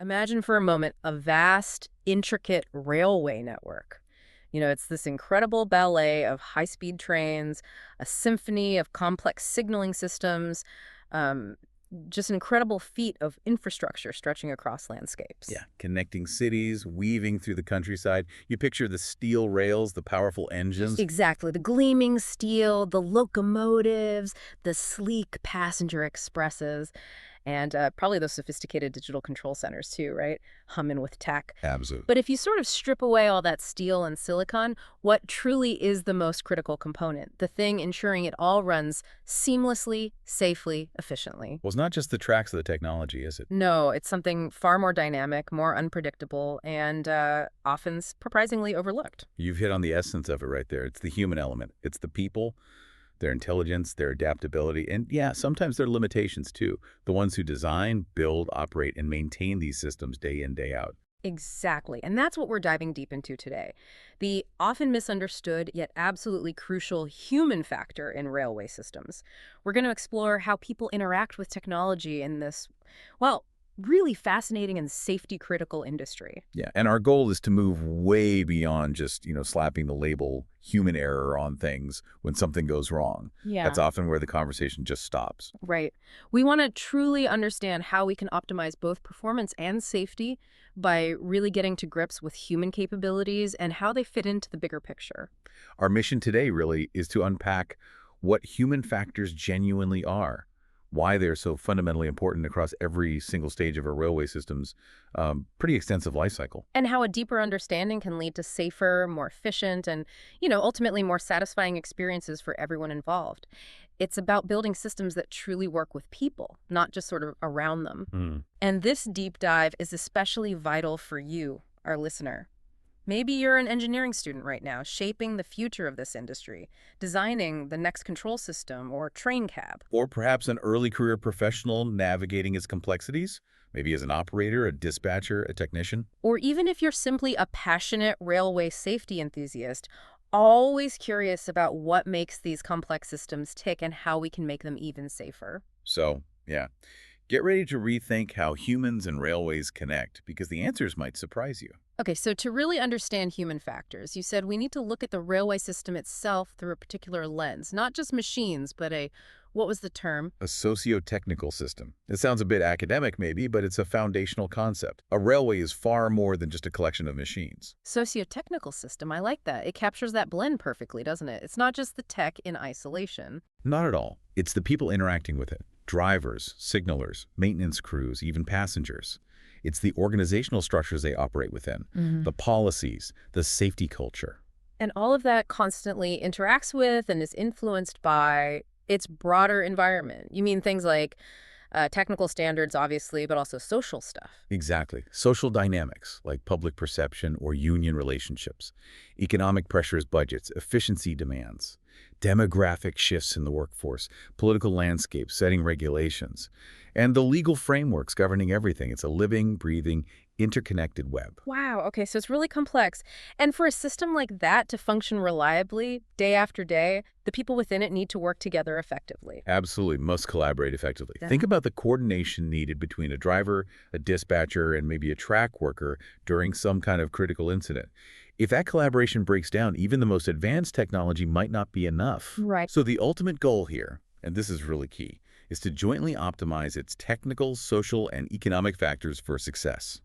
Imagine for a moment a vast, intricate railway network. It's this incredible ballet of high-speed trains, a symphony of complex signaling systems, um, just an incredible feat of infrastructure stretching across landscapes. Yeah, connecting cities, weaving through the countryside. You picture the steel rails, the powerful engines. Exactly. The gleaming steel, the locomotives, the sleek passenger expresses, and probably those sophisticated digital control centers too, right? Humming with tech. Absolutely. But if you sort of strip away all that steel and silicon, what truly is the most critical component? The thing ensuring it all runs seamlessly, safely, efficiently. Well, it's not just the tracks of the technology, is it? No, it's something far more dynamic, more unpredictable, and often surprisingly overlooked. You've hit on the essence of it right there. It's the human element. It's the people, their intelligence, their adaptability, and yeah, sometimes their limitations too. The ones who design, build, operate, and maintain these systems day in, day out. Exactly. And that's what we're diving deep into today. The often misunderstood yet absolutely crucial human factor in railway systems. We're going to explore how people interact with technology in this, well, really fascinating and safety critical industry. Yeah, and our goal is to move way beyond just, slapping the label human error on things when something goes wrong. Yeah. That's often where the conversation just stops. Right. We want to truly understand how we can optimize both performance and safety by really getting to grips with human capabilities and how they fit into the bigger picture. Our mission today really is to unpack what human factors genuinely are, why they're so fundamentally important across every single stage of our railway system's pretty extensive life cycle. And how a deeper understanding can lead to safer, more efficient, and, ultimately more satisfying experiences for everyone involved. It's about building systems that truly work with people, not just sort of around them. Mm. And this deep dive is especially vital for you, our listener. Maybe you're an engineering student right now, shaping the future of this industry, designing the next control system or train cab. Or perhaps an early career professional navigating its complexities, maybe as an operator, a dispatcher, a technician. Or even if you're simply a passionate railway safety enthusiast, always curious about what makes these complex systems tick and how we can make them even safer. So, yeah, get ready to rethink how humans and railways connect, because the answers might surprise you. Okay, so to really understand human factors, you said we need to look at the railway system itself through a particular lens, not just machines, but what was the term? A socio-technical system. It sounds a bit academic maybe, but it's a foundational concept. A railway is far more than just a collection of machines. Socio-technical system, I like that. It captures that blend perfectly, doesn't it? It's not just the tech in isolation. Not at all. It's the people interacting with it. Drivers, signalers, maintenance crews, even passengers. It's the organizational structures they operate within, the policies, the safety culture. And all of that constantly interacts with and is influenced by its broader environment. You mean things like technical standards, obviously, but also social stuff. Exactly. Social dynamics, like public perception or union relationships, economic pressures, budgets, efficiency demands, demographic shifts in the workforce, political landscape, setting regulations, and the legal frameworks governing everything. It's a living, breathing, interconnected web. Wow, okay, so it's really complex. And for a system like that to function reliably, day after day, the people within it need to work together effectively. Absolutely, must collaborate effectively. Yeah. Think about the coordination needed between a driver, a dispatcher, and maybe a track worker during some kind of critical incident. If that collaboration breaks down, even the most advanced technology might not be enough. Right. So the ultimate goal here, and this is really key, is to jointly optimize its technical, social, and economic factors for success.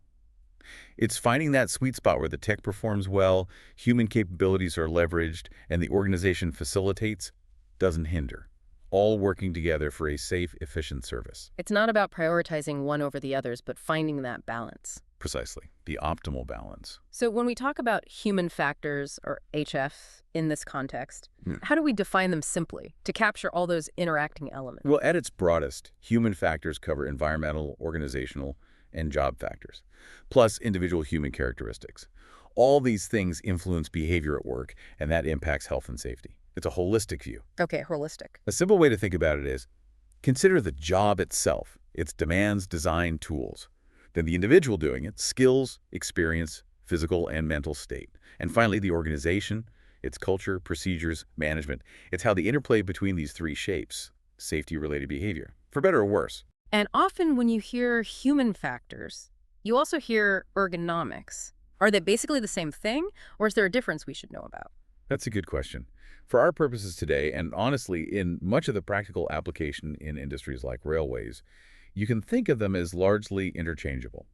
It's finding that sweet spot where the tech performs well, human capabilities are leveraged, and the organization facilitates, doesn't hinder, all working together for a safe, efficient service. It's not about prioritizing one over the others, but finding that balance. Precisely, the optimal balance. So when we talk about human factors, or HF, in this context, how do we define them simply to capture all those interacting elements? Well, at its broadest, human factors cover environmental, organizational, and job factors, plus individual human characteristics. All these things influence behavior at work, and that impacts health and safety. It's a holistic view. Okay, holistic. A simple way to think about it is, consider the job itself, its demands, design, tools. Then the individual doing it, skills, experience, physical and mental state. And finally, the organization, its culture, procedures, management. It's how the interplay between these three shapes safety-related behavior, for better or worse. And often when you hear human factors, You also hear ergonomics. Are they basically the same thing, or is there a difference we should know about? That's a good question. For our purposes today, and honestly, in much of the practical application in industries like railways, you can think of them as largely interchangeable.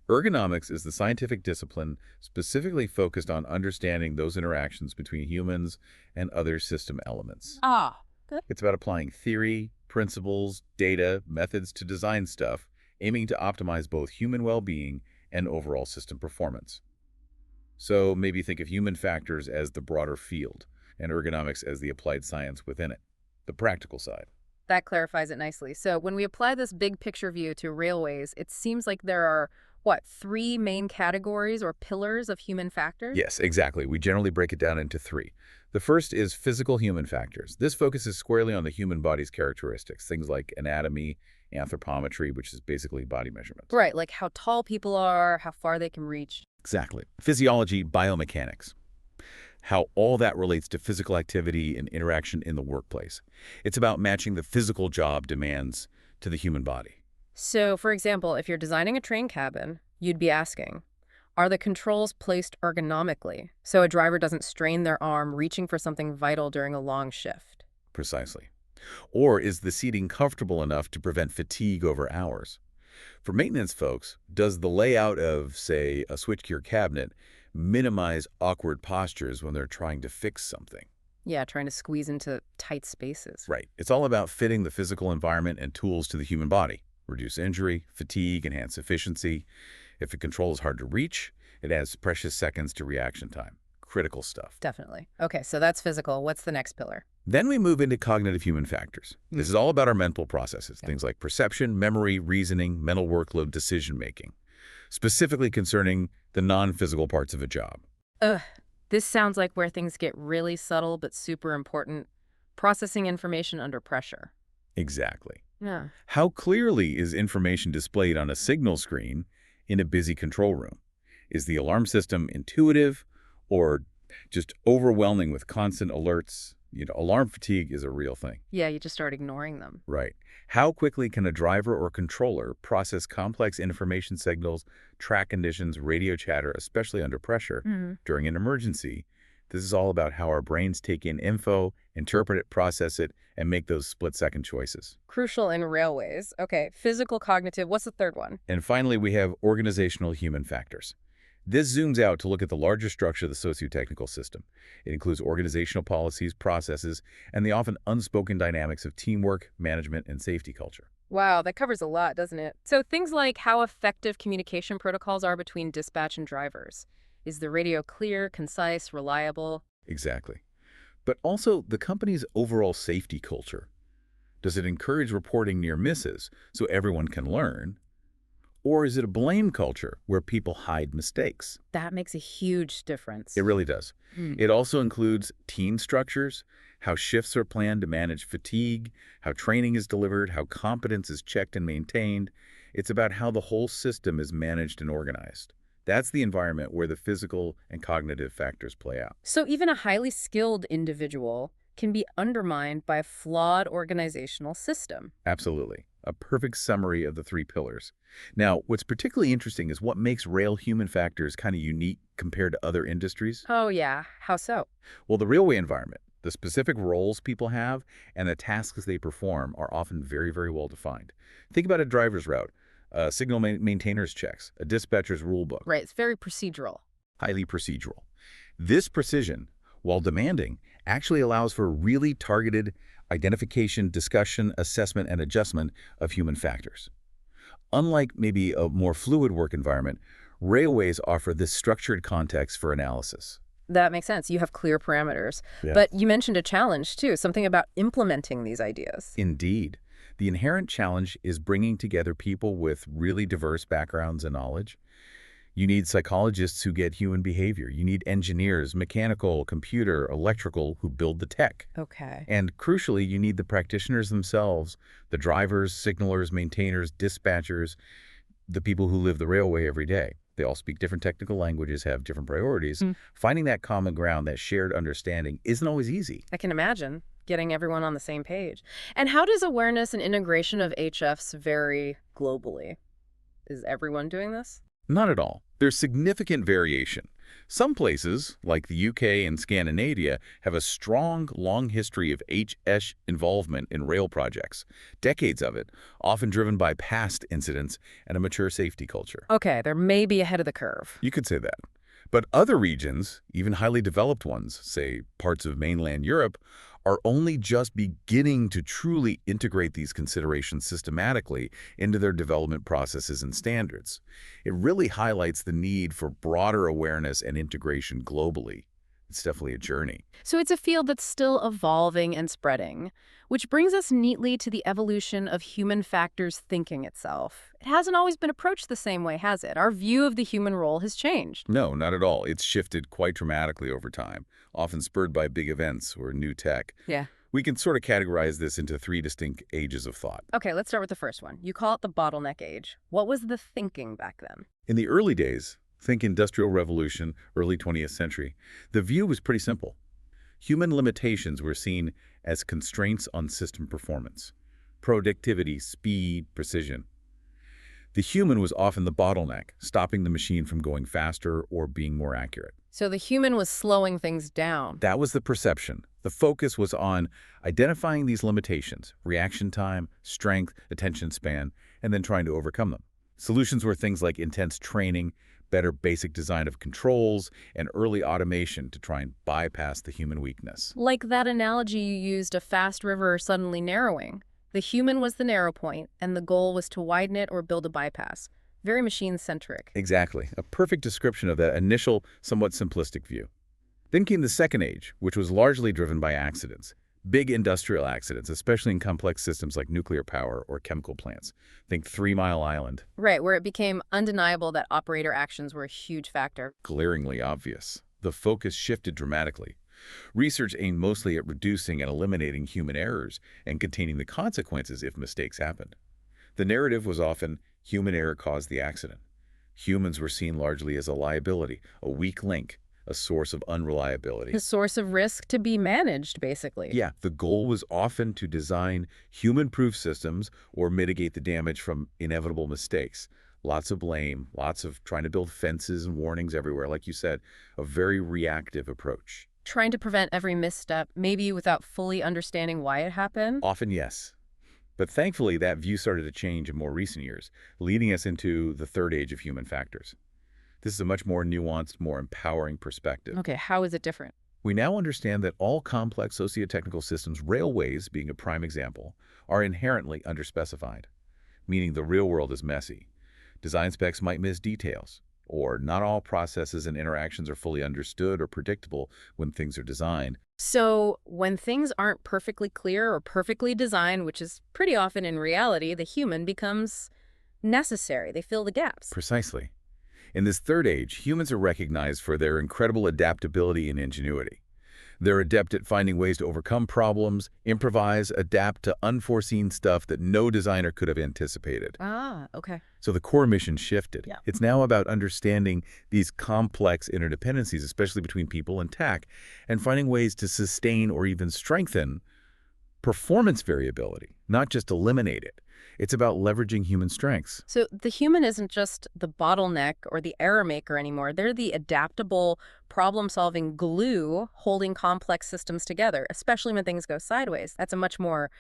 Ergonomics is the scientific discipline specifically focused on understanding those interactions between humans and other system elements. Ah, good. It's about applying theory, principles, data, methods to design stuff, aiming to optimize both human well-being and overall system performance. So maybe think of human factors as the broader field and ergonomics as the applied science within it, the practical side. That clarifies it nicely. So when we apply this big picture view to railways, it seems like there are, what, three main categories or pillars of human factors? Yes, exactly. We generally break it down into three. The first is physical human factors. This focuses squarely on the human body's characteristics, things like anatomy, anthropometry, which is basically body measurements. Right, like how tall people are, how far they can reach. Exactly. Physiology, biomechanics, how all that relates to physical activity and interaction in the workplace. It's about matching the physical job demands to the human body. So, for example, if you're designing a train cabin, you'd be asking, are the controls placed ergonomically so a driver doesn't strain their arm reaching for something vital during a long shift? Precisely. Or is the seating comfortable enough to prevent fatigue over hours? For maintenance folks, does the layout of, say, a switchgear cabinet minimize awkward postures when they're trying to fix something? Yeah, trying to squeeze into tight spaces. Right. It's all about fitting the physical environment and tools to the human body. Reduce injury, fatigue, enhance efficiency. If a control is hard to reach, it adds precious seconds to reaction time. Critical stuff. Definitely. Okay, so that's physical. What's the next pillar? Then we move into cognitive human factors. This is all about our mental processes, things like perception, memory, reasoning, mental workload, decision-making, specifically concerning the non-physical parts of a job. Ugh, this sounds like where things get really subtle but super important. Processing information under pressure. Exactly. Yeah. How clearly is information displayed on a signal screen in a busy control room? Is the alarm system intuitive or just overwhelming with constant alerts? Alarm fatigue is a real thing. Yeah, you just start ignoring them. Right. How quickly can a driver or controller process complex information signals, track conditions, radio chatter, especially under pressure, during an emergency? This is all about how our brains take in info, interpret it, process it, and make those split-second choices. Crucial in railways. Okay, physical, cognitive. What's the third one? And finally, we have organizational human factors. This zooms out to look at the larger structure of the socio-technical system. It includes organizational policies, processes, and the often unspoken dynamics of teamwork, management, and safety culture. Wow, that covers a lot, doesn't it? So things like how effective communication protocols are between dispatch and drivers. Is the radio clear, concise, reliable? Exactly. But also the company's overall safety culture. Does it encourage reporting near misses so everyone can learn? Or is it a blame culture where people hide mistakes? That makes a huge difference. It really does. It also includes team structures, how shifts are planned to manage fatigue, how training is delivered, how competence is checked and maintained. It's about how the whole system is managed and organized. That's the environment where the physical and cognitive factors play out. So even a highly skilled individual can be undermined by a flawed organizational system. Absolutely. A perfect summary of the three pillars. Now, what's particularly interesting is what makes rail human factors kind of unique compared to other industries. Oh yeah, how so? Well, the railway environment, the specific roles people have, and the tasks they perform are often very, very well defined. Think about a driver's route, a signal maintainer's checks, a dispatcher's rule book. Right, it's very procedural. Highly procedural. This precision, while demanding, actually allows for really targeted identification, discussion, assessment, and adjustment of human factors. Unlike maybe a more fluid work environment, railways offer this structured context for analysis. That makes sense. You have clear parameters. Yeah. But you mentioned a challenge, too, something about implementing these ideas. Indeed. The inherent challenge is bringing together people with really diverse backgrounds and knowledge. You need psychologists who get human behavior. You need engineers, mechanical, computer, electrical, who build the tech. Okay. And crucially, you need the practitioners themselves, the drivers, signalers, maintainers, dispatchers, the people who live the railway every day. They all speak different technical languages, have different priorities. Finding that common ground, that shared understanding, isn't always easy. I can imagine getting everyone on the same page. And how does awareness and integration of HFs vary globally? Is everyone doing this? Not at all. There's significant variation. Some places, like the UK and Scandinavia, have a strong, long history of HS involvement in rail projects. Decades of it, often driven by past incidents and a mature safety culture. Okay, they're maybe ahead of the curve. You could say that. But other regions, even highly developed ones, say parts of mainland Europe, are only just beginning to truly integrate these considerations systematically into their development processes and standards. It really highlights the need for broader awareness and integration globally. It's definitely a journey. So it's a field that's still evolving and spreading, which brings us neatly to the evolution of human factors thinking itself. It hasn't always been approached the same way, has it? Our view of the human role has changed. No, not at all. It's shifted quite dramatically over time, often spurred by big events or new tech. Yeah. We can sort of categorize this into three distinct ages of thought. Okay, let's start with the first one. You call it the bottleneck age. What was the thinking back then? In the early days, think Industrial Revolution, early 20th century, the view was pretty simple. Human limitations were seen as constraints on system performance. Productivity, speed, precision. The human was often the bottleneck, stopping the machine from going faster or being more accurate. So the human was slowing things down. That was the perception. The focus was on identifying these limitations, reaction time, strength, attention span, and then trying to overcome them. Solutions were things like intense training, better basic design of controls, and early automation to try and bypass the human weakness. Like that analogy you used, a fast river suddenly narrowing. The human was the narrow point, and the goal was to widen it or build a bypass. Very machine-centric. Exactly. A perfect description of that initial, somewhat simplistic view. Then came the second age, which was largely driven by accidents. Big industrial accidents, especially in complex systems like nuclear power or chemical plants. Think 3 Mile Island. Right, where it became undeniable that operator actions were a huge factor. Glaringly obvious. The focus shifted dramatically. Research aimed mostly at reducing and eliminating human errors and containing the consequences if mistakes happened. The narrative was often human error caused the accident. Humans were seen largely as a liability, a weak link, a source of unreliability. A source of risk to be managed, basically. Yeah, the goal was often to design human-proof systems or mitigate the damage from inevitable mistakes. Lots of blame, lots of trying to build fences and warnings everywhere, like you said, a very reactive approach. Trying to prevent every misstep, maybe without fully understanding why it happened. Often, yes. But thankfully, that view started to change in more recent years, leading us into the third age of human factors. This is a much more nuanced, more empowering perspective. Okay, how is it different? We now understand that all complex socio-technical systems, railways being a prime example, are inherently underspecified, meaning the real world is messy. Design specs might miss details, or not all processes and interactions are fully understood or predictable when things are designed. So when things aren't perfectly clear or perfectly designed, which is pretty often in reality, the human becomes necessary. They fill the gaps. Precisely. In this third age, humans are recognized for their incredible adaptability and ingenuity. They're adept at finding ways to overcome problems, improvise, adapt to unforeseen stuff that no designer could have anticipated. Ah, okay. So the core mission shifted. Yeah. It's now about understanding these complex interdependencies, especially between people and tech, and finding ways to sustain or even strengthen performance variability, not just eliminate it. It's about leveraging human strengths. So the human isn't just the bottleneck or the error maker anymore. They're the adaptable, problem-solving glue holding complex systems together, especially when things go sideways. That's a much more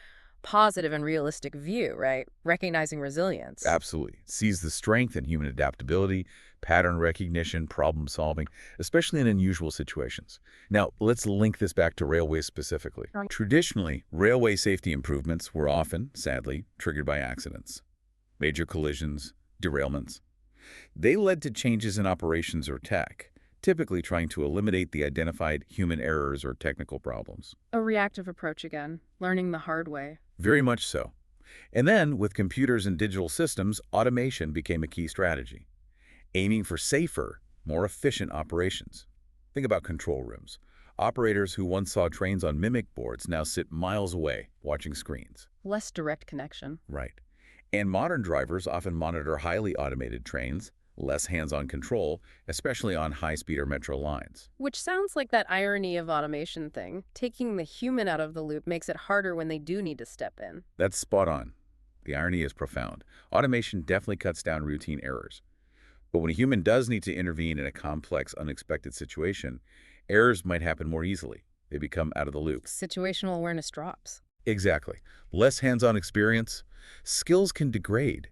positive and realistic view, right? Recognizing resilience. Absolutely. Sees the strength in human adaptability, pattern recognition, problem solving, especially in unusual situations. Now, let's link this back to railways specifically. Right. Traditionally, railway safety improvements were often, sadly, triggered by accidents, major collisions, derailments. They led to changes in operations or tech, typically trying to eliminate the identified human errors or technical problems. A reactive approach again, learning the hard way. Very much so. And then, with computers and digital systems, automation became a key strategy, aiming for safer, more efficient operations. Think about control rooms. Operators who once saw trains on mimic boards now sit miles away watching screens. Less direct connection. Right. And modern drivers often monitor highly automated trains, less hands-on control, especially on high-speed or metro lines. Which sounds like that irony of automation thing. Taking the human out of the loop makes it harder when they do need to step in. That's spot on. The irony is profound. Automation definitely cuts down routine errors. But when a human does need to intervene in a complex, unexpected situation, errors might happen more easily. They become out of the loop. Situational awareness drops. Exactly. Less hands-on experience, skills can degrade.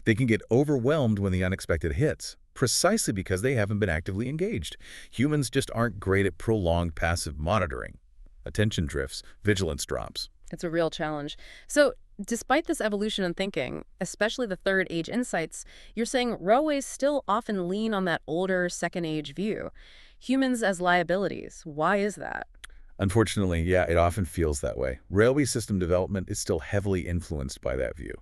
They can get overwhelmed when the unexpected hits, precisely because they haven't been actively engaged. Humans just aren't great at prolonged passive monitoring. Attention drifts, vigilance drops. It's a real challenge. So, despite this evolution in thinking, especially the third age insights, you're saying railways still often lean on that older second age view. Humans as liabilities. Why is that? Unfortunately, yeah, it often feels that way. Railway system development is still heavily influenced by that view,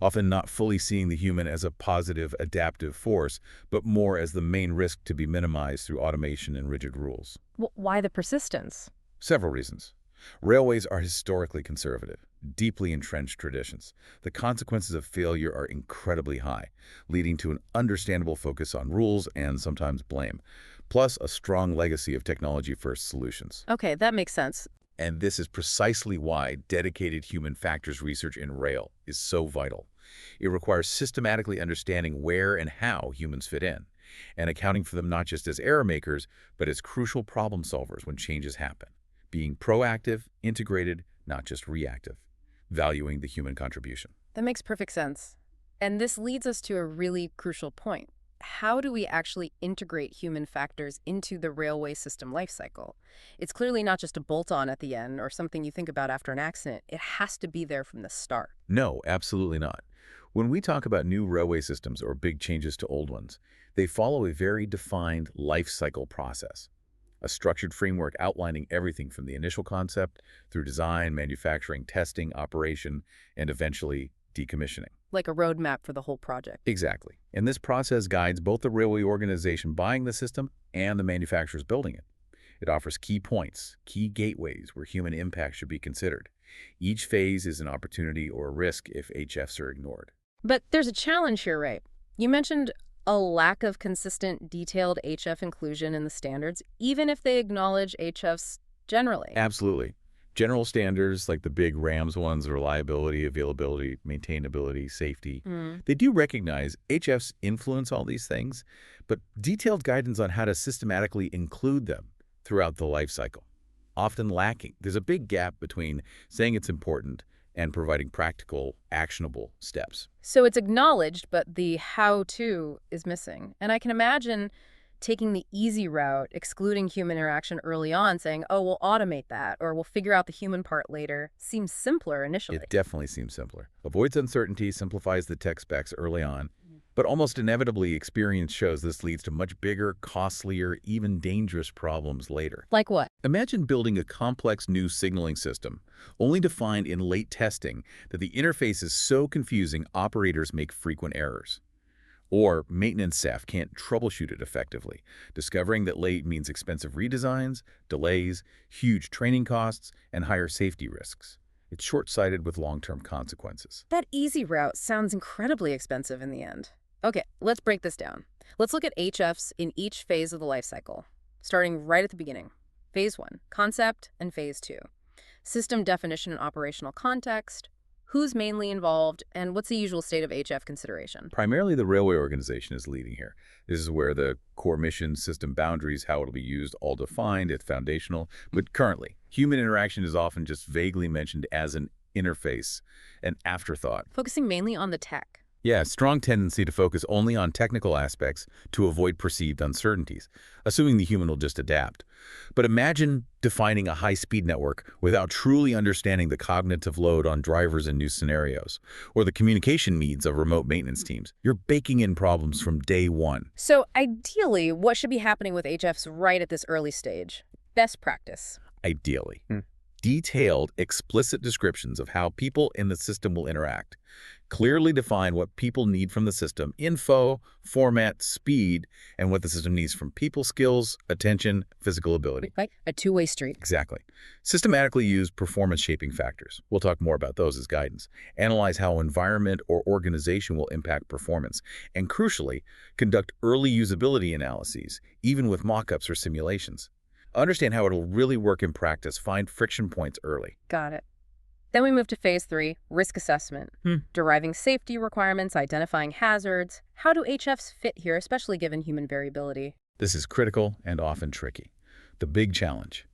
often not fully seeing the human as a positive, adaptive force, but more as the main risk to be minimized through automation and rigid rules. Why the persistence? Several reasons. Railways are historically conservative, deeply entrenched traditions. The consequences of failure are incredibly high, leading to an understandable focus on rules and sometimes blame, plus a strong legacy of technology-first solutions. Okay, that makes sense. And this is precisely why dedicated human factors research in rail is so vital. It requires systematically understanding where and how humans fit in, and accounting for them not just as error makers, but as crucial problem solvers when changes happen. Being proactive, integrated, not just reactive, valuing the human contribution. That makes perfect sense. And this leads us to a really crucial point. How do we actually integrate human factors into the railway system lifecycle? It's clearly not just a bolt-on at the end or something you think about after an accident. It has to be there from the start. No, absolutely not. When we talk about new railway systems or big changes to old ones, they follow a very defined life cycle process. A structured framework outlining everything from the initial concept through design, manufacturing, testing, operation, and eventually decommissioning. Like a roadmap for the whole project. Exactly. And this process guides both the railway organization buying the system and the manufacturers building it. It offers key points, key gateways where human impact should be considered. Each phase is an opportunity or a risk if HFs are ignored. But there's a challenge here, right? You mentioned a lack of consistent, detailed HF inclusion in the standards, even if they acknowledge HFs generally. Absolutely. General standards like the big RAMS ones, reliability, availability, maintainability, safety, they do recognize HFs influence all these things, but detailed guidance on how to systematically include them throughout the life cycle, often lacking. There's a big gap between saying it's important and providing practical, actionable steps. So it's acknowledged, but the how-to is missing. And I can imagine taking the easy route, excluding human interaction early on, saying, oh, we'll automate that, or we'll figure out the human part later, seems simpler initially. It definitely seems simpler. Avoids uncertainty, simplifies the tech specs early on, but almost inevitably experience shows this leads to much bigger, costlier, even dangerous problems later. Like what? Imagine building a complex new signaling system, only to find in late testing that the interface is so confusing operators make frequent errors. Or maintenance staff can't troubleshoot it effectively, discovering that late means expensive redesigns, delays, huge training costs, and higher safety risks. It's short-sighted with long-term consequences. That easy route sounds incredibly expensive in the end. Okay, let's break this down. Let's look at HFs in each phase of the life cycle, starting right at the beginning. Phase 1, concept, and Phase 2. System definition and operational context. Who's mainly involved, and what's the usual state of HF consideration? Primarily, the railway organization is leading here. This is where the core mission, system boundaries, how it'll be used, all defined, it's foundational. But currently, human interaction is often just vaguely mentioned as an interface, an afterthought. Focusing mainly on the tech. Yeah, strong tendency to focus only on technical aspects to avoid perceived uncertainties, assuming the human will just adapt. But imagine defining a high-speed network without truly understanding the cognitive load on drivers in new scenarios, or the communication needs of remote maintenance teams. You're baking in problems from day one. So ideally, what should be happening with HFs right at this early stage? Best practice. Ideally. Detailed, explicit descriptions of how people in the system will interact. Clearly define what people need from the system, info, format, speed, and what the system needs from people skills, attention, physical ability. Right? A two-way street. Exactly. Systematically use performance-shaping factors. We'll talk more about those as guidance. Analyze how environment or organization will impact performance. And crucially, conduct early usability analyses, even with mock-ups or simulations. Understand how it'll really work in practice. Find friction points early. Got it. Then we move to phase 3, risk assessment. Deriving safety requirements, identifying hazards. How do HFs fit here, especially given human variability? This is critical and often tricky. The big challenge.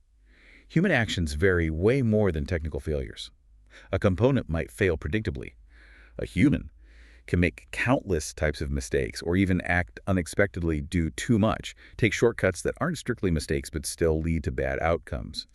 Human actions vary way more than technical failures. A component might fail predictably. A human can make countless types of mistakes or even act unexpectedly, do too much, take shortcuts that aren't strictly mistakes but still lead to bad outcomes.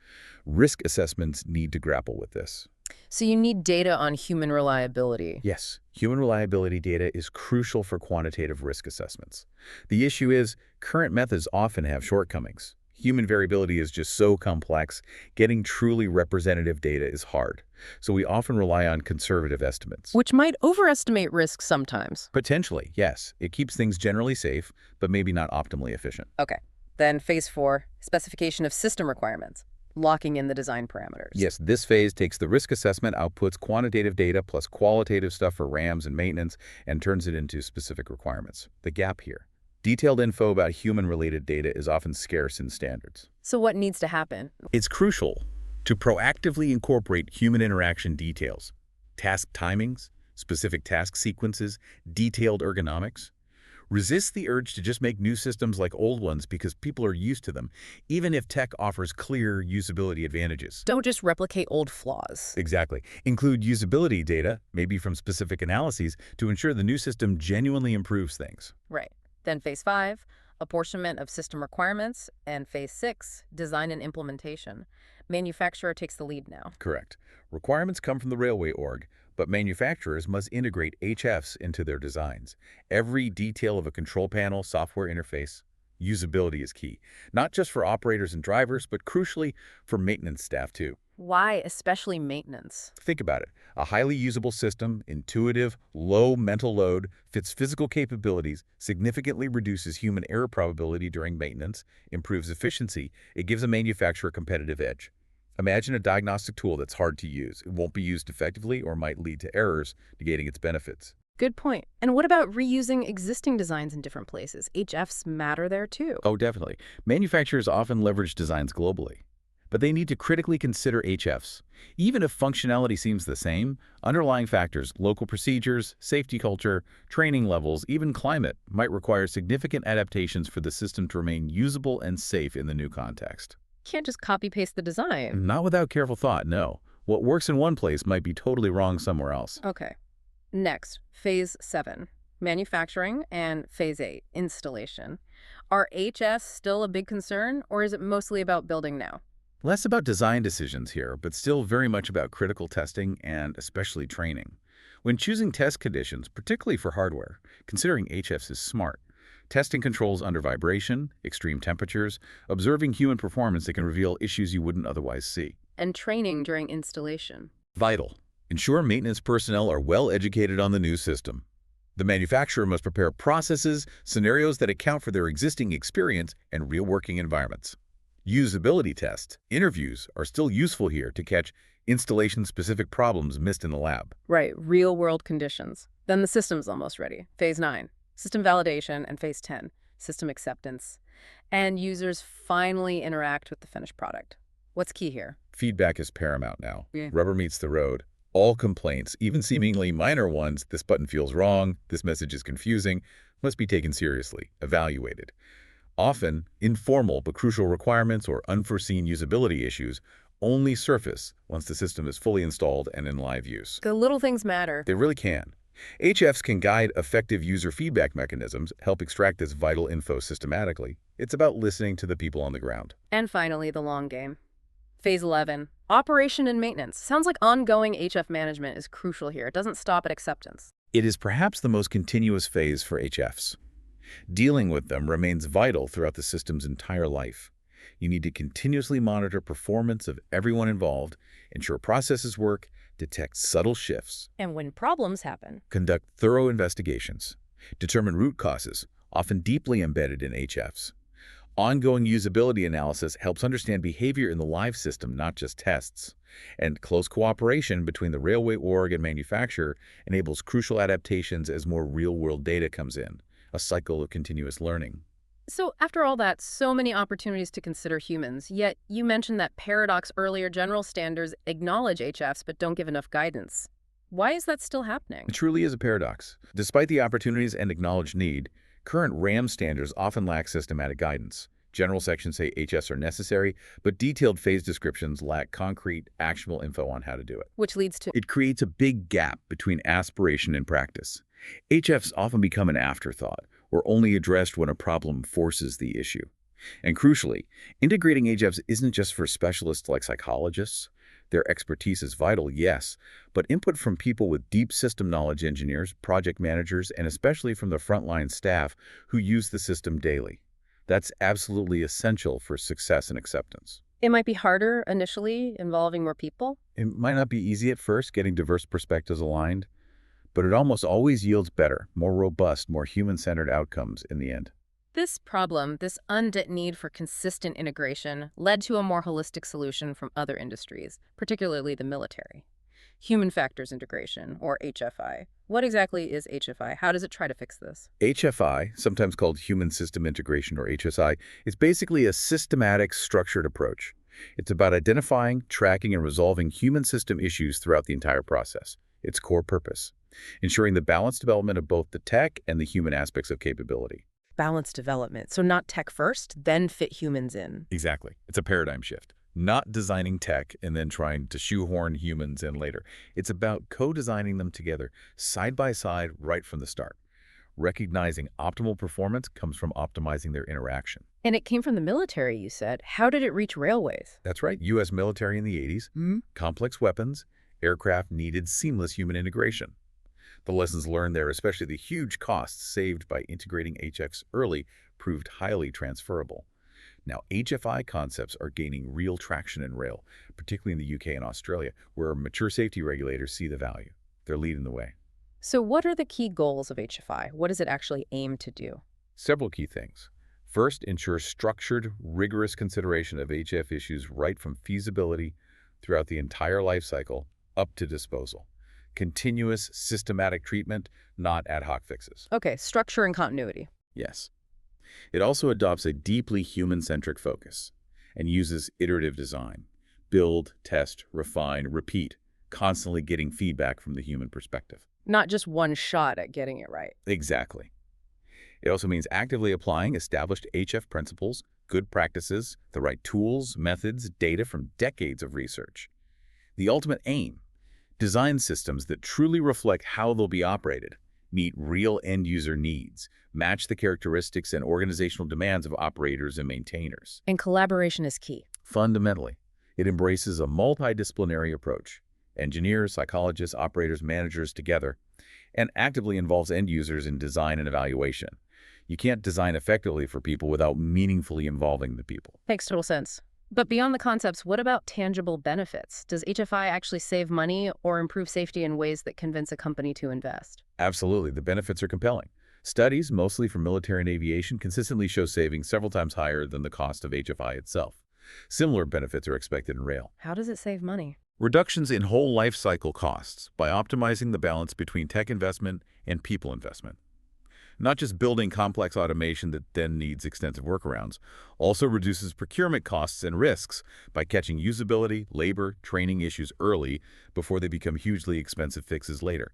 Risk assessments need to grapple with this. So you need data on human reliability. Yes, human reliability data is crucial for quantitative risk assessments. The issue is, current methods often have shortcomings. Human variability is just so complex, getting truly representative data is hard. So we often rely on conservative estimates. Which might overestimate risk sometimes. Potentially, yes. It keeps things generally safe, but maybe not optimally efficient. Okay. Then phase 4, specification of system requirements. Locking in the design parameters. Yes, this phase takes the risk assessment outputs quantitative data plus qualitative stuff for RAMS and maintenance and turns it into specific requirements. The gap here. Detailed info about human-related data is often scarce in standards. So what needs to happen? It's crucial to proactively incorporate human interaction details, task timings, specific task sequences, detailed ergonomics. Resist the urge to just make new systems like old ones because people are used to them, even if tech offers clear usability advantages. Don't just replicate old flaws. Exactly. Include usability data, maybe from specific analyses, to ensure the new system genuinely improves things. Right. Then phase 5, apportionment of system requirements, and phase 6, design and implementation. Manufacturer takes the lead now. Correct. Requirements come from the railway org, but manufacturers must integrate HFs into their designs. Every detail of a control panel, software interface, usability is key, not just for operators and drivers, but crucially for maintenance staff too. Why especially maintenance? Think about it. A highly usable system, intuitive, low mental load, fits physical capabilities, significantly reduces human error probability during maintenance, improves efficiency. It gives a manufacturer a competitive edge. Imagine a diagnostic tool that's hard to use. It won't be used effectively or might lead to errors, negating its benefits. Good point. And what about reusing existing designs in different places? HFs matter there too. Oh, definitely. Manufacturers often leverage designs globally, but they need to critically consider HFs. Even if functionality seems the same, underlying factors, local procedures, safety culture, training levels, even climate, might require significant adaptations for the system to remain usable and safe in the new context. Can't just copy-paste the design. Not without careful thought, no. What works in one place might be totally wrong somewhere else. Okay. Next, phase 7, manufacturing, and phase 8, installation. Are HFs still a big concern, or is it mostly about building now? Less about design decisions here, but still very much about critical testing and especially training. When choosing test conditions, particularly for hardware, considering HFs is smart. Testing controls under vibration, extreme temperatures, observing human performance that can reveal issues you wouldn't otherwise see. And training during installation. Vital. Ensure maintenance personnel are well educated on the new system. The manufacturer must prepare processes, scenarios that account for their existing experience and real working environments. Usability tests, interviews are still useful here to catch installation-specific problems missed in the lab. Right, real-world conditions. Then the system's almost ready. Phase 9, system validation, and phase 10, system acceptance. And users finally interact with the finished product. What's key here? Feedback is paramount now. Yeah. Rubber meets the road. All complaints, even seemingly minor ones, this button feels wrong, this message is confusing, must be taken seriously, evaluated. Often, informal but crucial requirements or unforeseen usability issues only surface once the system is fully installed and in live use. The little things matter. They really can. HFs can guide effective user feedback mechanisms, help extract this vital info systematically. It's about listening to the people on the ground. And finally, the long game. Phase 11, operation and maintenance. Sounds like ongoing HF management is crucial here. It doesn't stop at acceptance. It is perhaps the most continuous phase for HFs. Dealing with them remains vital throughout the system's entire life. You need to continuously monitor performance of everyone involved, ensure processes work, detect subtle shifts, And when problems happen, conduct thorough investigations, determine root causes, often deeply embedded in HFs. Ongoing usability analysis helps understand behavior in the live system, not just tests. And close cooperation between the railway org and manufacturer enables crucial adaptations as more real-world data comes in, a cycle of continuous learning. So after all that, so many opportunities to consider humans, yet you mentioned that paradox earlier: general standards acknowledge HFs but don't give enough guidance. Why is that still happening? It truly is a paradox. Despite the opportunities and acknowledged need, current RAM standards often lack systematic guidance. General sections say HFs are necessary, but detailed phase descriptions lack concrete, actionable info on how to do it. Which leads to, It creates a big gap between aspiration and practice. HFs often become an afterthought, or only addressed when a problem forces the issue. And crucially, integrating HFs isn't just for specialists like psychologists. Their expertise is vital, yes, but input from people with deep system knowledge, engineers, project managers, and especially from the frontline staff who use the system daily. That's absolutely essential for success and acceptance. it might be harder initially, involving more people. It might not be easy at first getting diverse perspectives aligned, but it almost always yields better, more robust, more human-centered outcomes in the end. This problem, this unmet need for consistent integration, led to a more holistic solution from other industries, particularly the military. Human factors integration, or HFI. What exactly is HFI? How does it try to fix this? HFI, sometimes called Human System Integration or HSI, is basically a systematic, structured approach. It's about identifying, tracking, and resolving human system issues throughout the entire process. Its core purpose: ensuring the balanced development of both the tech and the human aspects of capability. Balanced development. So not tech first, then fit humans in. Exactly. It's a paradigm shift. Not designing tech and then trying to shoehorn humans in later. It's about co-designing them together, side by side, right from the start. Recognizing optimal performance comes from optimizing their interaction. And it came from the military, you said. How did it reach railways? That's right. U.S. military in the 80s, complex weapons, aircraft needed seamless human integration. The lessons learned there, especially the huge costs saved by integrating HFs early, proved highly transferable. Now, HFI concepts are gaining real traction in rail, particularly in the UK and Australia, where mature safety regulators see the value. They're leading the way. So what are the key goals of HFI? What does it actually aim to do? Several key things. First, ensure structured, rigorous consideration of HF issues right from feasibility throughout the entire life cycle up to disposal. Continuous, systematic treatment, not ad hoc fixes. Okay, structure and continuity. Yes. It also adopts a deeply human-centric focus and uses iterative design. Build, test, refine, repeat, constantly getting feedback from the human perspective. Not just one shot at getting it right. Exactly. It also means actively applying established HF principles, good practices, the right tools, methods, data from decades of research. The ultimate aim: design systems that truly reflect how they'll be operated, meet real end-user needs, match the characteristics and organizational demands of operators and maintainers. And collaboration is key. Fundamentally, it embraces a multidisciplinary approach: engineers, psychologists, operators, managers together, and actively involves end users in design and evaluation. You can't design effectively for people without meaningfully involving the people. Makes total sense. But beyond the concepts, what about tangible benefits? Does HFI actually save money or improve safety in ways that convince a company to invest? Absolutely, the benefits are compelling. Studies, mostly from military and aviation, consistently show savings several times higher than the cost of HFI itself. Similar benefits are expected in rail. How does it save money? Reductions in whole life cycle costs by optimizing the balance between tech investment and people investment. Not just building complex automation that then needs extensive workarounds, also reduces procurement costs and risks by catching usability, labor, training issues early before they become hugely expensive fixes later.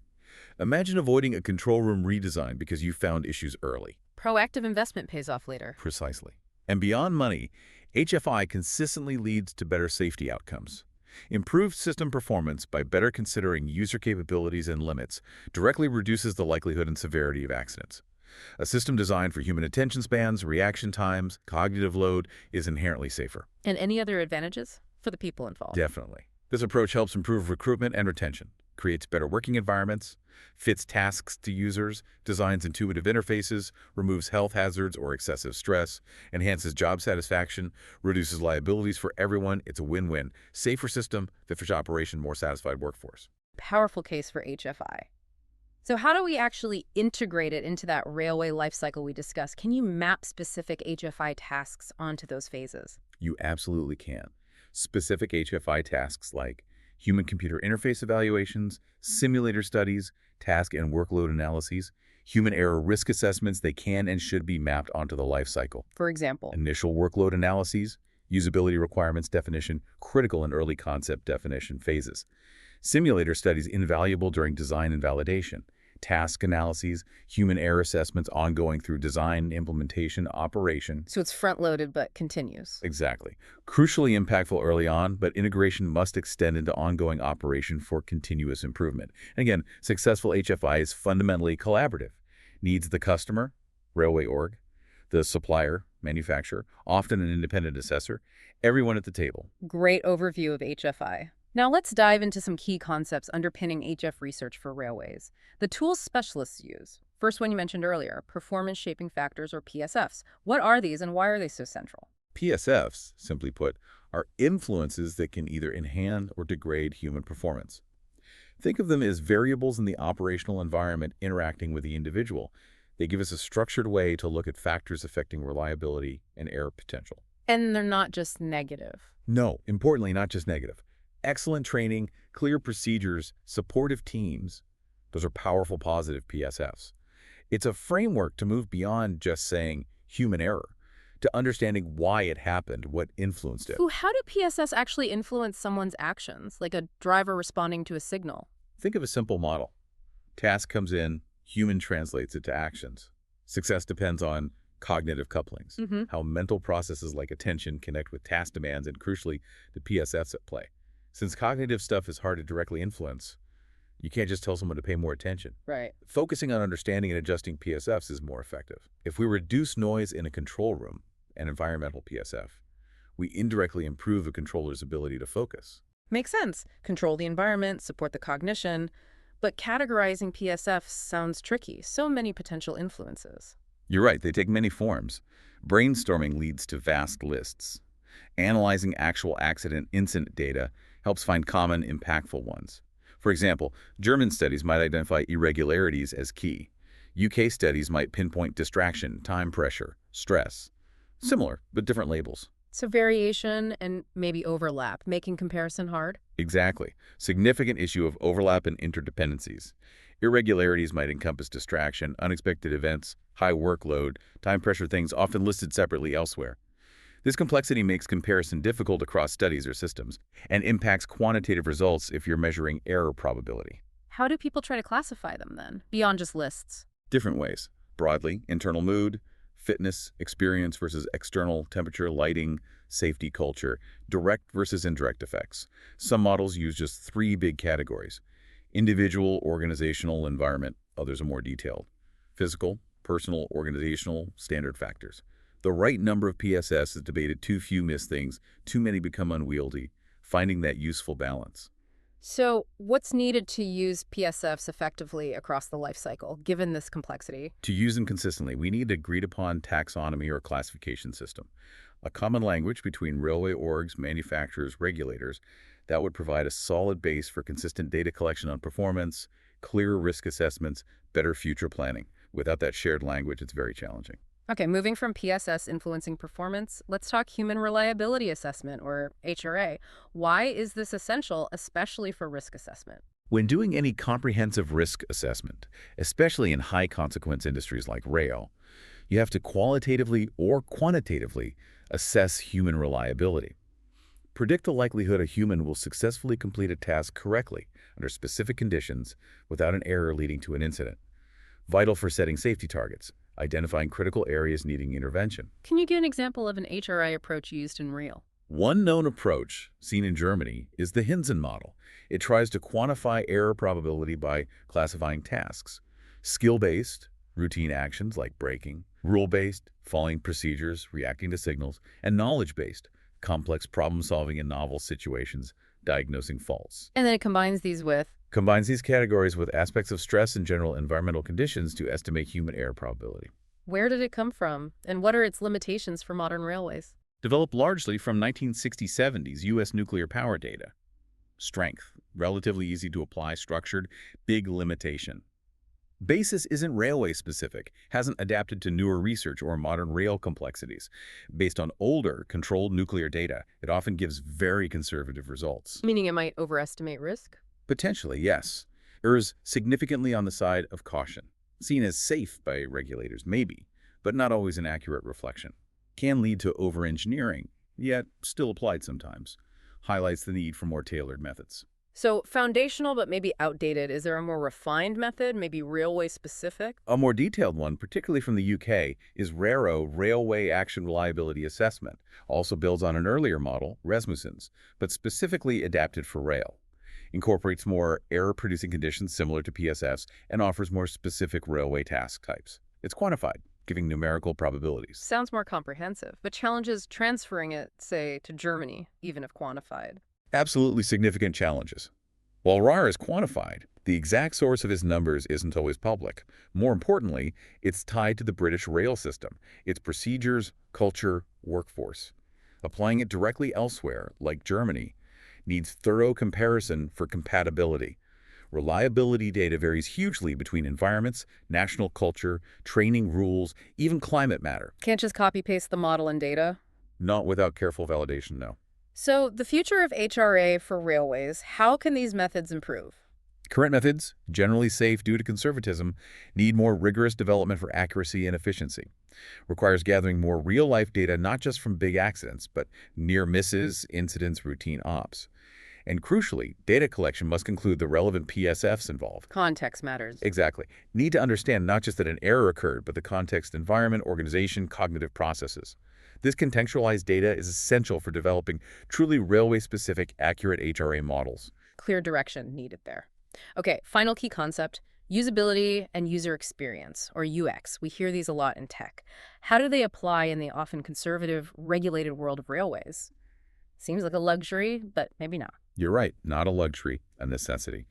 Imagine avoiding a control room redesign because you found issues early. Proactive investment pays off later. Precisely. And beyond money, HFI consistently leads to better safety outcomes. Improved system performance by better considering user capabilities and limits directly reduces the likelihood and severity of accidents. A system designed for human attention spans, reaction times, cognitive load is inherently safer. And any other advantages for the people involved? Definitely. This approach helps improve recruitment and retention, creates better working environments, fits tasks to users, designs intuitive interfaces, removes health hazards or excessive stress, enhances job satisfaction, reduces liabilities for everyone. It's a win-win. Safer system, fit for operation, more satisfied workforce. Powerful case for HFI. So how do we actually integrate it into that railway lifecycle we discussed? Can you map specific HFI tasks onto those phases? You absolutely can. Specific HFI tasks like human-computer interface evaluations, simulator studies, task and workload analyses Human error risk assessments, they can and should be mapped onto the life cycle. For example, Initial workload analyses, usability requirements definition, critical and early concept definition phases. Simulator studies invaluable during design and validation. Task analyses, human error assessments ongoing through design, implementation, operation. so it's front-loaded but continues. Exactly. Crucially impactful early on, but integration must extend into ongoing operation for continuous improvement. And again, successful HFI is fundamentally collaborative. Needs the customer, railway org, the supplier, manufacturer, often an independent assessor, everyone at the table. Great overview of HFI. Now let's dive into some key concepts underpinning HF research for railways. The tools specialists use. First one you mentioned earlier, performance shaping factors or PSFs. What are these and why are they so central? PSFs, simply put, are influences that can either enhance or degrade human performance. Think of them as variables in the operational environment interacting with the individual. They give us a structured way to look at factors affecting reliability and error potential. And they're not just negative. No, importantly, not just negative. Excellent training, clear procedures, supportive teams. Those are powerful positive PSFs. It's a framework to move beyond just saying human error, to understanding why it happened, what influenced it. Ooh, how do PSS actually influence someone's actions, like a driver responding to a signal? Think of a simple model. Task comes in, human translates it to actions. Success depends on cognitive couplings, how mental processes like attention connect with task demands, and crucially, the PSFs at play. Since cognitive stuff is hard to directly influence, you can't just tell someone to pay more attention. Right. Focusing on understanding and adjusting PSFs is more effective. If we reduce noise in a control room, an environmental PSF, we indirectly improve a controller's ability to focus. Makes sense. Control the environment, support the cognition. But categorizing PSFs sounds tricky. So many potential influences. You're right, they take many forms. Brainstorming leads to vast lists. Analyzing actual accident incident data helps find common, impactful ones. For example, German studies might identify irregularities as key. UK studies might pinpoint distraction, time pressure, stress. Similar, but different labels. So variation and maybe overlap, making comparison hard? Exactly. Significant issue of overlap and interdependencies. Irregularities might encompass distraction, unexpected events, high workload, time pressure, things often listed separately elsewhere. This complexity makes comparison difficult across studies or systems and impacts quantitative results if you're measuring error probability. How do people try to classify them then, beyond just lists? Different ways. Broadly, internal mood, fitness, experience versus external temperature, lighting, safety culture, direct versus indirect effects. Some models use just 3 big categories: individual, organizational, environment. Others are more detailed: physical, personal, organizational, standard factors. The right number of PSS is debated. Too few miss things, too many become unwieldy. Finding that useful balance. So what's needed to use PSFs effectively across the life cycle, given this complexity? To use them consistently, we need an agreed-upon taxonomy or classification system, a common language between railway orgs, manufacturers, regulators that would provide a solid base for consistent data collection on performance, clearer risk assessments, better future planning. Without that shared language, it's very challenging. Okay, moving from PSS influencing performance, let's talk human reliability assessment, or HRA. Why is this essential, especially for risk assessment? When doing any comprehensive risk assessment, especially in high-consequence industries like rail, you have to qualitatively or quantitatively assess human reliability. Predict the likelihood a human will successfully complete a task correctly under specific conditions without an error leading to an incident. Vital for setting safety targets, identifying critical areas needing intervention. Can you give an example of an HRI approach used in rail? One known approach, seen in Germany, is the Hinsen model. It tries to quantify error probability by classifying tasks: skill-based, routine actions like braking; rule-based, following procedures, reacting to signals; and knowledge-based, complex problem-solving in novel situations, diagnosing faults. And then it combines these with? Combines these categories with aspects of stress and general environmental conditions to estimate human error probability. Where did it come from, and what are its limitations for modern railways? Developed largely from 1960s-70s U.S. nuclear power data. Strength, relatively easy to apply, structured, big limitation. Basis isn't railway-specific, hasn't adapted to newer research or modern rail complexities. Based on older, controlled nuclear data, it often gives very conservative results. Meaning it might overestimate risk? Potentially, yes. Errs significantly on the side of caution. Seen as safe by regulators, maybe, but not always an accurate reflection. Can lead to over-engineering, yet still applied sometimes. Highlights the need for more tailored methods. So foundational but maybe outdated. Is there a more refined method, maybe railway specific? A more detailed one, particularly from the UK, is RARO, Railway Action Reliability Assessment. Also builds on an earlier model, Rasmussen's, but specifically adapted for rail. Incorporates more error-producing conditions similar to PSFs and offers more specific railway task types. It's quantified, giving numerical probabilities. Sounds more comprehensive, but challenges transferring it, say, to Germany, even if quantified. Absolutely significant challenges. While RAR is quantified, the exact source of its numbers isn't always public. More importantly, it's tied to the British rail system, its procedures, culture, workforce. Applying it directly elsewhere, like Germany, needs thorough comparison for compatibility. Reliability data varies hugely between environments, national culture, training rules, even climate matter. Can't just copy-paste the model and data? Not without careful validation, no. So the future of HRA for railways, how can these methods improve? Current methods, generally safe due to conservatism, need more rigorous development for accuracy and efficiency. Requires gathering more real-life data not just from big accidents, but near misses, incidents, routine ops. And crucially, data collection must include the relevant PSFs involved. Context matters. Exactly. Need to understand not just that an error occurred, but the context, environment, organization, cognitive processes. This contextualized data is essential for developing truly railway-specific, accurate HRA models. Clear direction needed there. Okay, final key concept, usability and user experience, or UX. We hear these a lot in tech. How do they apply in the often conservative, regulated world of railways? Seems like a luxury, but maybe not. You're right, not a luxury, a necessity.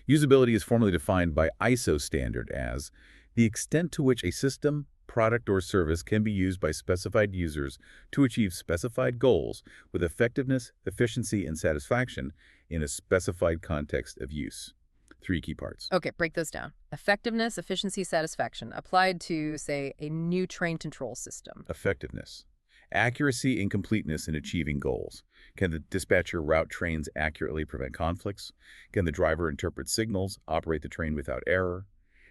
Usability is formally defined by ISO standard as the extent to which a system, product, or service can be used by specified users to achieve specified goals with effectiveness, efficiency, and satisfaction in a specified context of use. 3 key parts. Okay, break those down. Effectiveness, efficiency, satisfaction, applied to, say, a new train control system. Effectiveness. Accuracy and completeness in achieving goals. Can the dispatcher route trains accurately, prevent conflicts? Can the driver interpret signals, operate the train without error?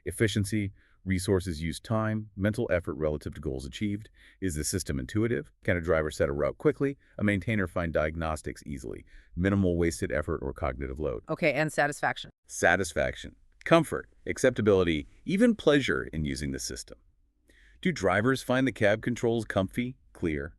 Efficiency. Resources use time, mental effort relative to goals achieved. Is the system intuitive? Can a driver set a route quickly? A maintainer find diagnostics easily? Minimal wasted effort or cognitive load. Okay, and satisfaction. Satisfaction, comfort, acceptability, even pleasure in using the system. Do drivers find the cab controls comfy, clear?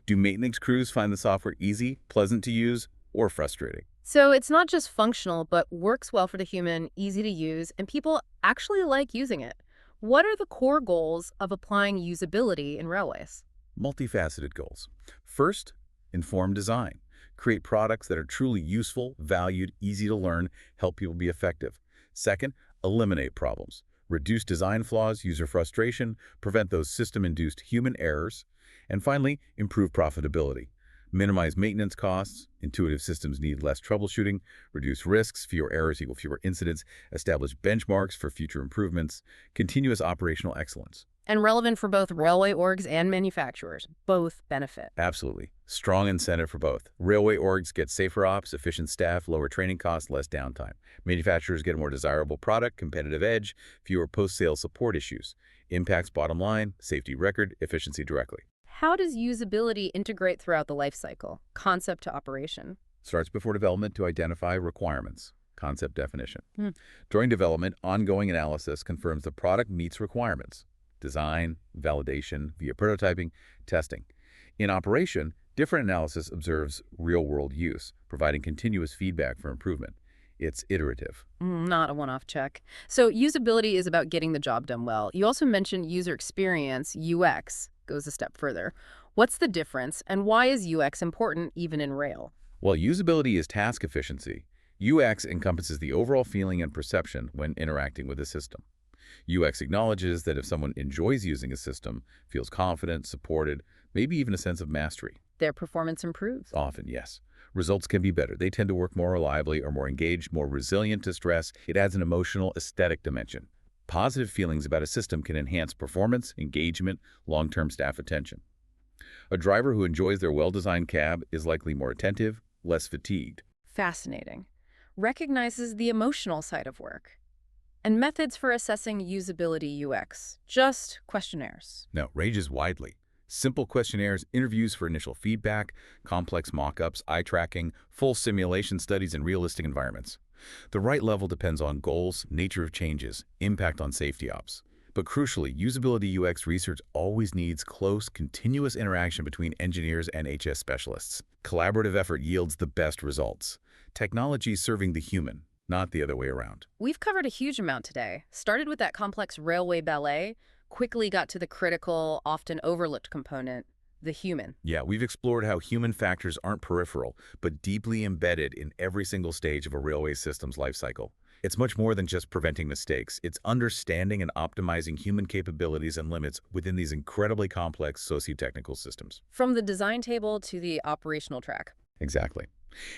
Do maintenance crews find the software easy, pleasant to use, or frustrating? So it's not just functional, but works well for the human, easy to use, and people actually like using it. What are the core goals of applying usability in railways? Multifaceted goals. First, informed design. Create products that are truly useful, valued, easy to learn, help people be effective. Second, eliminate problems. Reduce design flaws, user frustration, prevent those system-induced human errors. And finally, improve profitability. Minimize maintenance costs. Intuitive systems need less troubleshooting. Reduce risks. Fewer errors equal fewer incidents. Establish benchmarks for future improvements. Continuous operational excellence. And relevant for both railway orgs and manufacturers. Both benefit. Absolutely. Strong incentive for both. Railway orgs get safer ops, efficient staff, lower training costs, less downtime. Manufacturers get a more desirable product, competitive edge, fewer post-sale support issues. Impacts bottom line, safety record, efficiency directly. How does usability integrate throughout the life cycle, concept to operation? Starts before development to identify requirements. Concept definition. During development, ongoing analysis confirms the product meets requirements. Design, validation, via prototyping, testing. In operation, different analysis observes real-world use, providing continuous feedback for improvement. It's iterative. Not a one-off check. So usability is about getting the job done well. You also mentioned user experience, UX, goes a step further. What's the difference, and why is UX important even in rail? While usability is task efficiency, UX encompasses the overall feeling and perception when interacting with a system. UX acknowledges that if someone enjoys using a system, feels confident, supported, maybe even a sense of mastery. Their performance improves. Often, yes. Results can be better. They tend to work more reliably or more engaged, more resilient to stress. It adds an emotional, aesthetic dimension. Positive feelings about a system can enhance performance, engagement, long-term staff attention. A driver who enjoys their well-designed cab is likely more attentive, less fatigued. Fascinating. Recognizes the emotional side of work. And methods for assessing usability UX, just questionnaires. No, ranges widely. Simple questionnaires, interviews for initial feedback, complex mock-ups, eye tracking, full simulation studies in realistic environments. The right level depends on goals, nature of changes, impact on safety ops. But crucially, usability UX research always needs close, continuous interaction between engineers and HS specialists. Collaborative effort yields the best results. Technology serving the human, not the other way around. We've covered a huge amount today. Started with that complex railway ballet, quickly got to the critical, often overlooked component, the human. Yeah, we've explored how human factors aren't peripheral, but deeply embedded in every single stage of a railway system's life cycle. It's much more than just preventing mistakes. It's understanding and optimizing human capabilities and limits within these incredibly complex socio-technical systems. From the design table to the operational track. Exactly.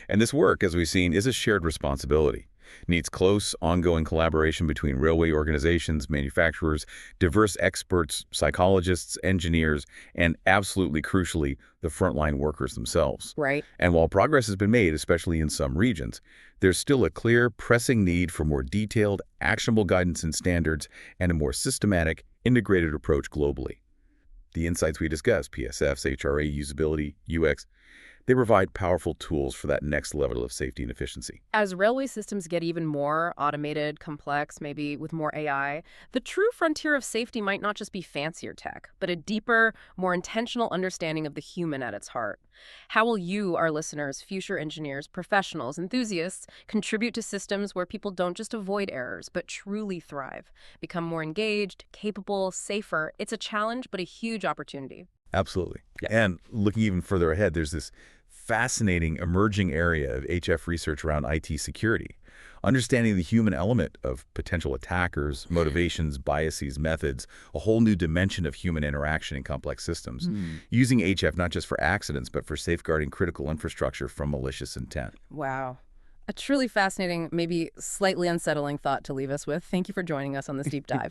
And this work, as we've seen, is a shared responsibility. Needs close, ongoing collaboration between railway organizations, manufacturers, diverse experts, psychologists, engineers, and absolutely crucially, the frontline workers themselves. Right. And while progress has been made, especially in some regions, there's still a clear, pressing need for more detailed, actionable guidance and standards and a more systematic, integrated approach globally. The insights we discussed, PSFs, HRA, usability, UX, they provide powerful tools for that next level of safety and efficiency. As railway systems get even more automated, complex, maybe with more AI, the true frontier of safety might not just be fancier tech, but a deeper, more intentional understanding of the human at its heart. How will you, our listeners, future engineers, professionals, enthusiasts, contribute to systems where people don't just avoid errors, but truly thrive, become more engaged, capable, safer? It's a challenge, but a huge opportunity. Absolutely. Yeah. And looking even further ahead, there's this fascinating emerging area of HF research around IT security. Understanding the human element of potential attackers, motivations, biases, methods, a whole new dimension of human interaction in complex systems. Using HF not just for accidents, but for safeguarding critical infrastructure from malicious intent. Wow. A truly fascinating, maybe slightly unsettling thought to leave us with. Thank you for joining us on this deep dive.